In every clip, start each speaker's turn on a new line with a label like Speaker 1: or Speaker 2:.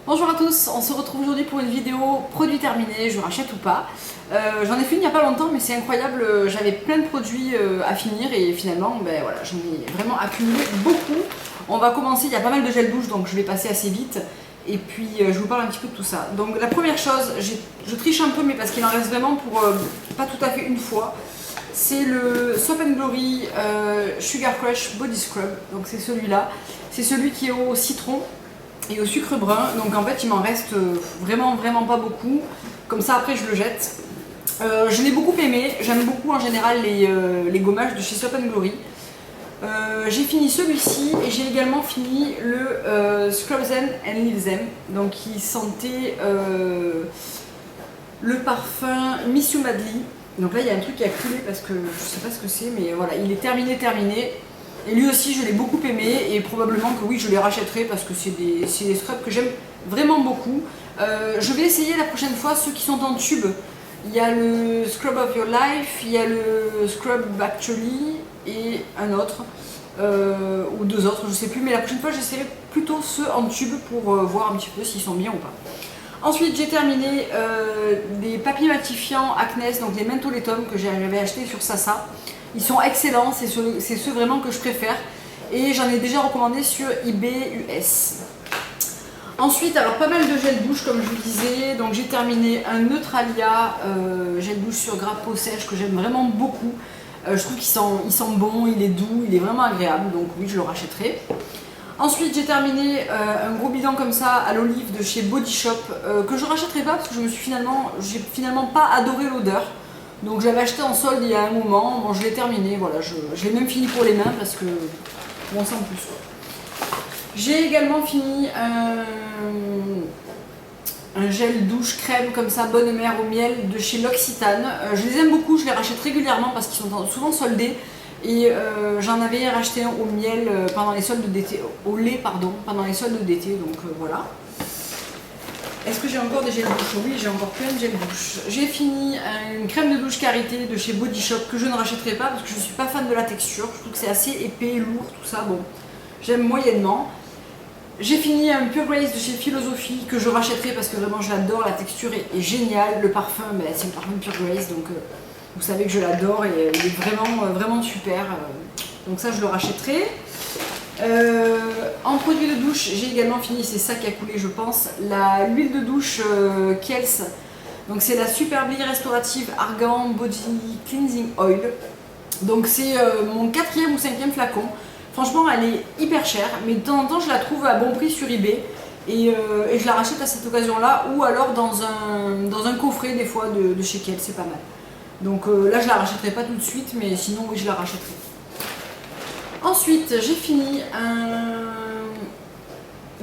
Speaker 1: Bonjour à tous, on se retrouve aujourd'hui pour une vidéo produit terminé, je rachète ou pas. J'en ai fait il n'y a pas longtemps mais c'est incroyable, j'avais plein de produits à finir et finalement voilà, j'en ai vraiment accumulé beaucoup. On va commencer, il y a pas mal de gel douche donc je vais passer assez vite et puis je vous parle un petit peu de tout ça. Donc la première chose, je triche un peu mais parce qu'il en reste vraiment pour pas tout à fait une fois. C'est le Soap & Glory Sugar Crush Body Scrub, donc c'est celui-là. C'est celui qui est au citron et au sucre brun, donc en fait il m'en reste vraiment pas beaucoup, comme ça après je le jette. Je l'ai beaucoup aimé, j'aime beaucoup en général les gommages de chez Soap & Glory. J'ai fini celui-ci et j'ai également fini le Scrub Them and Leave Them, donc qui sentait le parfum Miss You Madly. Donc là il y a un truc qui a coulé parce que je sais pas ce que c'est, mais voilà, il est terminé. Et lui aussi, je l'ai beaucoup aimé et probablement que oui, je les rachèterai parce que c'est des scrubs que j'aime vraiment beaucoup. Je vais essayer la prochaine fois ceux qui sont en tube. Il y a le Scrub of Your Life, il y a le Scrub Actually et un autre, ou deux autres, je sais plus. Mais la prochaine fois, j'essaierai plutôt ceux en tube pour voir un petit peu s'ils sont bien ou pas. Ensuite, j'ai terminé des papiers matifiants Acne, donc les Mentholatum que j'avais acheté sur Sasa. Ils sont excellents, c'est ceux vraiment que je préfère et j'en ai déjà recommandé sur eBay US. Ensuite, alors pas mal de gel douche comme je vous disais, donc j'ai terminé un Neutralia gel douche sur grappe peau sèche que j'aime vraiment beaucoup. Je trouve qu'il sent bon, il est doux, il est vraiment agréable, donc oui je le rachèterai. Ensuite j'ai terminé un gros bidon comme ça à l'olive de chez Body Shop que je rachèterai pas parce que j'ai finalement pas adoré l'odeur. Donc je l'avais acheté en solde il y a un moment, bon je l'ai terminé, voilà, je l'ai même fini pour les mains parce que bon sans plus quoi. J'ai également fini un gel douche crème comme ça, bonne mère au miel de chez L'Occitane. Je les aime beaucoup, je les rachète régulièrement parce qu'ils sont souvent soldés. Et j'en avais racheté un au miel pendant les soldes d'été, au lait pardon, pendant les soldes d'été, donc voilà. Est-ce que j'ai encore des gels douche? Oui, j'ai encore plein de gels douche. J'ai fini une crème de douche Karité de chez Body Shop que je ne rachèterai pas parce que je ne suis pas fan de la texture. Je trouve que c'est assez épais, lourd, tout ça. Bon, j'aime moyennement. J'ai fini un Pure Grace de chez Philosophy que je rachèterai parce que vraiment je l'adore. La texture est géniale. Le parfum, c'est le parfum de Pure Grace, donc vous savez que je l'adore et il est vraiment super. Donc ça, je le rachèterai. En produit de douche, j'ai également fini, c'est ça qui a coulé je pense, l'huile de douche Kiehl's. Donc c'est la Superbly Restaurative Argan Body Cleansing Oil. Donc c'est mon 4e ou 5e flacon. Franchement elle est hyper chère, mais de temps en temps je la trouve à bon prix sur eBay. Et je la rachète à cette occasion là, ou alors dans un coffret des fois de chez Kiehl's, c'est pas mal. Donc là je la rachèterai pas tout de suite, mais sinon oui je la rachèterai. Ensuite, j'ai fini un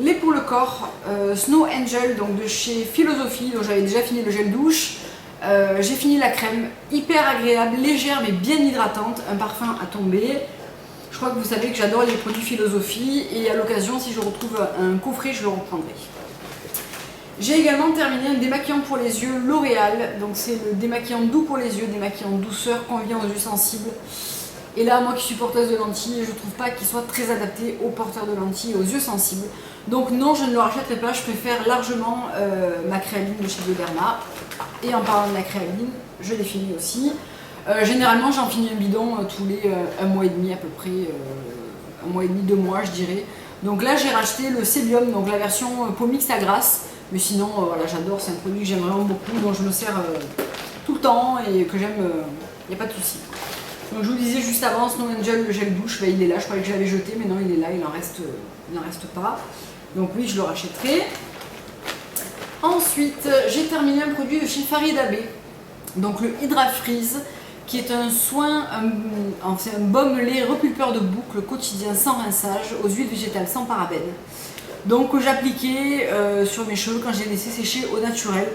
Speaker 1: lait pour le corps Snow Angel donc de chez Philosophy, donc j'avais déjà fini le gel douche. J'ai fini la crème, hyper agréable, légère mais bien hydratante, un parfum à tomber. Je crois que vous savez que j'adore les produits Philosophy et à l'occasion, si je retrouve un coffret, je le reprendrai. J'ai également terminé un démaquillant pour les yeux L'Oréal, donc c'est le démaquillant doux pour les yeux, démaquillant douceur, convient aux yeux sensibles. Et là, moi qui suis porteuse de lentilles, je trouve pas qu'il soit très adapté aux porteurs de lentilles et aux yeux sensibles. Donc non, je ne le rachèterai pas, je préfère largement ma créaline de chez Bioderma. Et en parlant de la créaline, je l'ai fini aussi. Généralement, j'en finis un bidon tous les 1 mois et demi à peu près, 1 mois et demi, 2 mois je dirais. Donc là, j'ai racheté le Sébium, donc la version peau mixte à grasse. Mais sinon, voilà, j'adore, c'est un produit que j'aime vraiment beaucoup, dont je me sers tout le temps et que j'aime, il n'y a pas de souci. Donc je vous disais juste avant, Snow Angel, le gel douche, il est là, je croyais que je l'avais jeté, mais non, il est là, il n'en reste pas. Donc oui, je le rachèterai. Ensuite, j'ai terminé un produit de chez Farid Abbé, donc le Hydra Freeze, qui est un soin, c'est un baume lait repulpeur de boucle quotidien sans rinçage, aux huiles végétales sans parabènes. Donc que j'appliquais sur mes cheveux quand j'ai laissé sécher au naturel.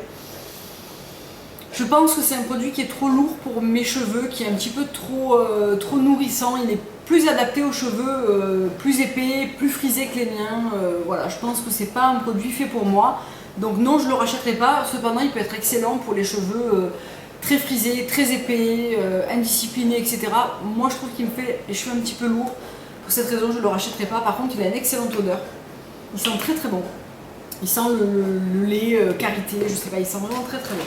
Speaker 1: Je pense que c'est un produit qui est trop lourd pour mes cheveux, qui est un petit peu trop nourrissant. Il est plus adapté aux cheveux plus épais, plus frisés que les miens. Voilà, je pense que c'est pas un produit fait pour moi. Donc non, je ne le rachèterai pas. Cependant, il peut être excellent pour les cheveux très frisés, très épais, indisciplinés, etc. Moi, je trouve qu'il me fait les cheveux un petit peu lourds. Pour cette raison, je ne le rachèterai pas. Par contre, il a une excellente odeur. Ils sont très bon. Il sent le lait karité, je sais pas, il sent vraiment très très bon.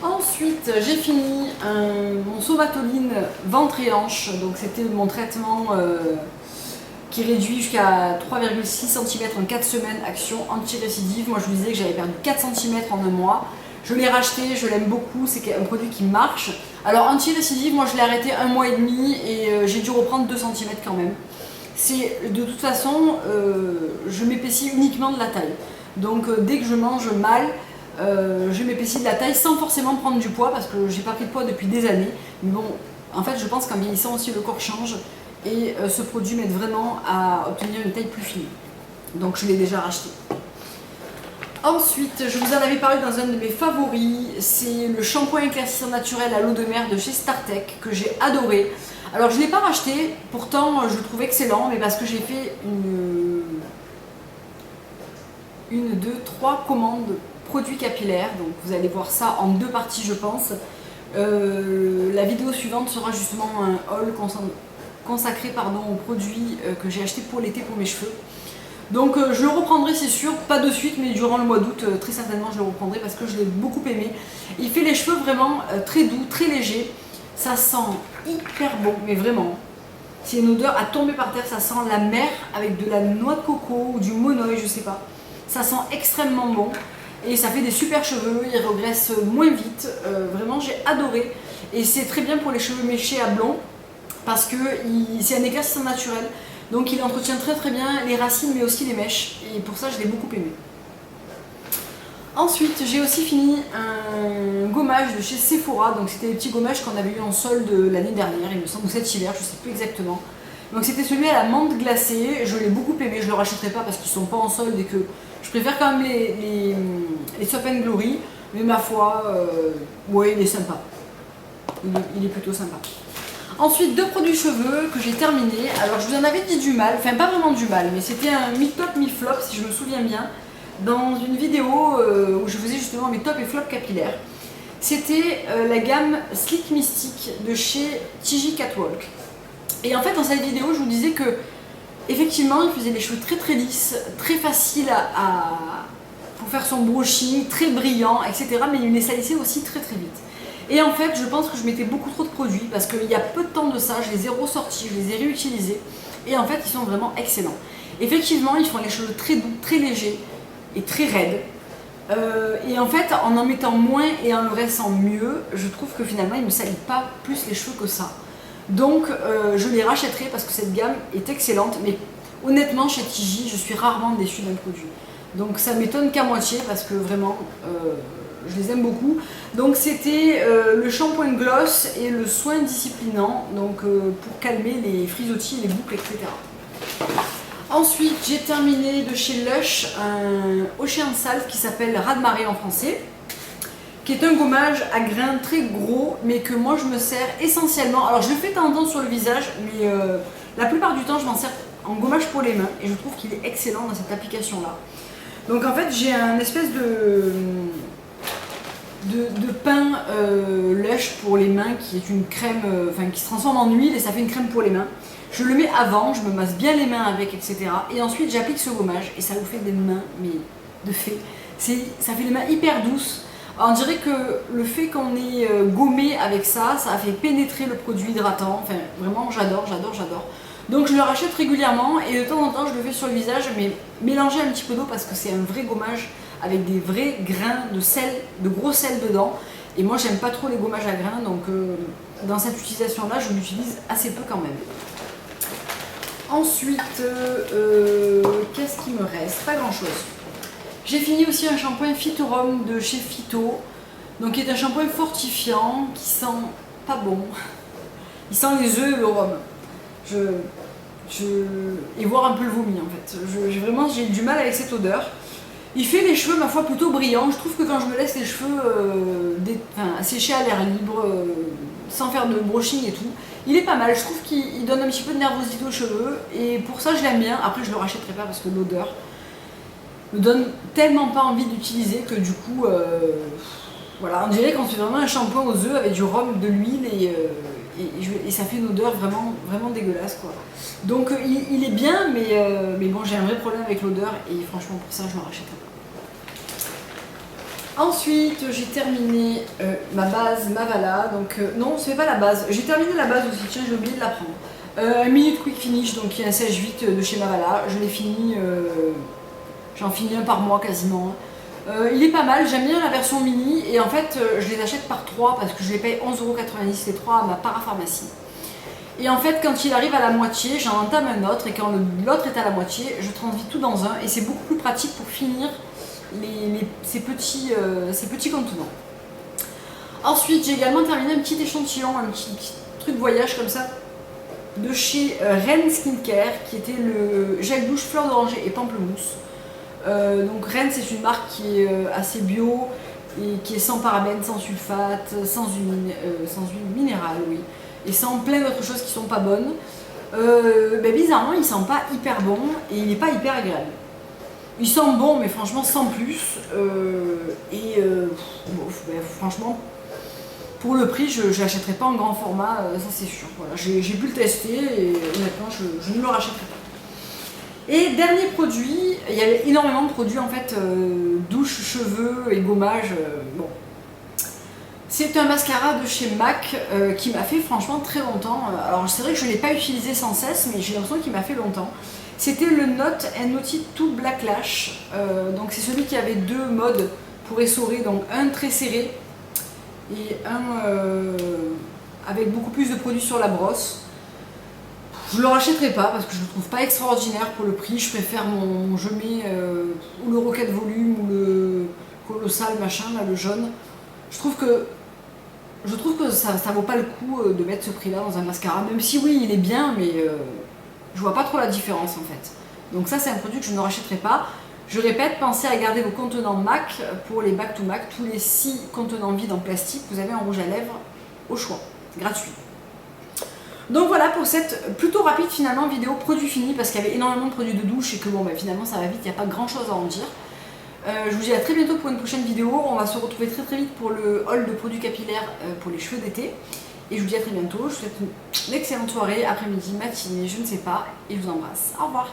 Speaker 1: Ensuite, j'ai fini mon Somatoline ventre et hanche, donc c'était mon traitement qui réduit jusqu'à 3,6 cm en 4 semaines, action anti-récidive. Moi je vous disais que j'avais perdu 4 cm en un mois. Je l'ai racheté, je l'aime beaucoup, c'est un produit qui marche. Alors anti-récidive, moi je l'ai arrêté 1 mois et demi et j'ai dû reprendre 2 cm quand même. De toute façon, je m'épaissis uniquement de la taille. Donc dès que je mange mal, je m'épaissis de la taille sans forcément prendre du poids parce que j'ai pas pris de poids depuis des années. Mais bon, en fait je pense qu'en vieillissant aussi le corps change et ce produit m'aide vraiment à obtenir une taille plus fine. Donc je l'ai déjà racheté. Ensuite, je vous en avais parlé dans un de mes favoris, c'est le shampoing éclaircissant naturel à l'eau de mer de chez Startech que j'ai adoré. Alors je ne l'ai pas racheté, pourtant je le trouve excellent, mais parce que j'ai fait une, deux, trois commandes produits capillaires, donc vous allez voir ça en 2 parties je pense. La vidéo suivante sera justement un haul consacré aux produits que j'ai acheté pour l'été pour mes cheveux. Donc je le reprendrai c'est sûr, pas de suite mais durant le mois d'août très certainement je le reprendrai parce que je l'ai beaucoup aimé. Il fait les cheveux vraiment très doux, très légers, ça sent hyper bon mais vraiment. C'est une odeur à tomber par terre, ça sent la mer avec de la noix de coco ou du monoï, je sais pas. Ça sent extrêmement bon et ça fait des super cheveux, ils regraissent moins vite, vraiment j'ai adoré. Et c'est très bien pour les cheveux méchés à blond parce que c'est un éclaircissant naturel. Donc il entretient très très bien les racines mais aussi les mèches et pour ça je l'ai beaucoup aimé. Ensuite j'ai aussi fini un gommage de chez Sephora, donc c'était les petits gommages qu'on avait eu en solde l'année dernière, il me semble, ou cet hiver, je ne sais plus exactement. Donc c'était celui à la menthe glacée, je l'ai beaucoup aimé, je ne le rachèterai pas parce qu'ils ne sont pas en solde et que je préfère quand même les Soap & Glory, mais ma foi, ouais il est sympa, il est plutôt sympa. Ensuite, 2 produits cheveux que j'ai terminés. Alors, je vous en avais dit du mal, enfin pas vraiment du mal, mais c'était un mi-top, mi-flop, si je me souviens bien, dans une vidéo où je faisais justement mes top et flop capillaires. C'était la gamme Sleek Mystic de chez TJ Catwalk. Et en fait, dans cette vidéo, je vous disais que, effectivement, il faisait les cheveux très très lisses, très faciles pour faire son brushing, très brillant, etc. Mais il les salissait aussi très très vite. Et en fait, je pense que je mettais beaucoup trop de produits parce qu'il y a peu de temps de ça, je les ai ressortis, je les ai réutilisés et en fait, ils sont vraiment excellents. Effectivement, ils font les cheveux très doux, très légers et très raides. Et en fait, en mettant moins et en le restant mieux, je trouve que finalement, ils ne me salissent pas plus les cheveux que ça. Donc, je les rachèterai parce que cette gamme est excellente. Mais honnêtement, chez TJ, je suis rarement déçue d'un produit. Donc, ça m'étonne qu'à moitié parce que vraiment... je les aime beaucoup. Donc c'était le shampoing gloss et le soin disciplinant, donc pour calmer les frisottis, les boucles, etc. Ensuite j'ai terminé de chez Lush un Ocean Salt qui s'appelle raz de marée en français, qui est un gommage à grains très gros, mais que moi je me sers essentiellement. Alors je le fais de temps en temps sur le visage, mais la plupart du temps je m'en sers en gommage pour les mains et je trouve qu'il est excellent dans cette application là. Donc en fait j'ai un espèce de pain Lush pour les mains qui est une crème, qui se transforme en huile et ça fait une crème pour les mains. Je le mets avant, je me masse bien les mains avec, etc. Et ensuite j'applique ce gommage et ça vous fait des mains, mais de fait. Ça fait des mains hyper douces. Alors, on dirait que le fait qu'on ait gommé avec ça, ça a fait pénétrer le produit hydratant. Enfin vraiment j'adore, j'adore, j'adore. Donc je le rachète régulièrement et de temps en temps je le fais sur le visage, mais mélanger un petit peu d'eau parce que c'est un vrai gommage avec des vrais grains de sel, de gros sel dedans. Et moi j'aime pas trop les gommages à grains, donc dans cette utilisation là je l'utilise assez peu quand même. Ensuite, qu'est-ce qui me reste? Pas grand chose. J'ai fini aussi un shampoing Phytorum de chez Phyto, donc qui est un shampoing fortifiant qui sent pas bon. Il sent les œufs et le rhum. Et voir un peu le vomi en fait. J'ai du mal avec cette odeur. Il fait les cheveux ma foi plutôt brillants. Je trouve que quand je me laisse les cheveux sécher à l'air libre, sans faire de brushing et tout, il est pas mal. Je trouve qu'il donne un petit peu de nervosité aux cheveux et pour ça je l'aime bien. Après je le rachèterai pas parce que l'odeur me donne tellement pas envie d'utiliser que du coup, voilà, on dirait qu'on fait vraiment un shampoing aux œufs avec du rhum, de l'huile et et ça fait une odeur vraiment, vraiment dégueulasse quoi. Donc il est bien, mais bon, j'ai un vrai problème avec l'odeur et franchement pour ça je ne rachèterai pas. Ensuite j'ai terminé ma base Mavala, donc non c'est pas la base, j'ai terminé la base aussi, tiens j'ai oublié de la prendre. Un Minute Quick Finish, donc qui est un sèche-vite de chez Mavala, je l'ai fini, j'en finis un par mois quasiment. Il est pas mal, j'aime bien la version mini et en fait je les achète par 3 parce que je les paye 11,90€ les 3 à ma parapharmacie. Et en fait quand il arrive à la moitié, j'en entame un autre et quand l'autre est à la moitié, je transvise tout dans un et c'est beaucoup plus pratique pour finir ces petits contenants. Ensuite j'ai également terminé un petit échantillon, un petit truc voyage comme ça de chez Ren Skincare qui était le gel douche fleur d'oranger et pamplemousse. Donc Ren c'est une marque qui est assez bio et qui est sans parabènes, sans sulfate, sans huile minérale, oui, et sans plein d'autres choses qui sont pas bonnes. Bizarrement il sent pas hyper bon et il n'est pas hyper agréable. Il sent bon mais franchement sans plus franchement pour le prix je l'achèterai pas en grand format, ça c'est sûr. Voilà, j'ai pu le tester et honnêtement je ne le rachèterai pas. Et dernier produit, il y avait énormément de produits en fait, douche, cheveux et gommage. Bon. C'est un mascara de chez MAC qui m'a fait franchement très longtemps. Alors c'est vrai que je ne l'ai pas utilisé sans cesse, mais j'ai l'impression qu'il m'a fait longtemps. C'était le Note & Naughty To Black Lash. Donc c'est celui qui avait 2 modes pour essorer, donc un très serré et un avec beaucoup plus de produits sur la brosse. Je le rachèterai pas parce que je le trouve pas extraordinaire pour le prix. Je préfère mon Je mets ou le Rocket Volume ou le Colossal machin là, le jaune. Je trouve que ça vaut pas le coup de mettre ce prix là dans un mascara, même si oui il est bien, mais je vois pas trop la différence en fait. Donc ça c'est un produit que je ne rachèterai pas. Je répète, pensez à garder vos contenants MAC pour les back to MAC. Tous les 6 contenants vides en plastique, vous avez un rouge à lèvres au choix, gratuit. Donc voilà pour cette plutôt rapide finalement vidéo produit fini parce qu'il y avait énormément de produits de douche et que bon finalement ça va vite, il n'y a pas grand chose à en dire. Je vous dis à très bientôt pour une prochaine vidéo, on va se retrouver très vite pour le haul de produits capillaires pour les cheveux d'été. Et je vous dis à très bientôt, je vous souhaite une excellente soirée, après-midi, matinée, je ne sais pas, et je vous embrasse. Au revoir.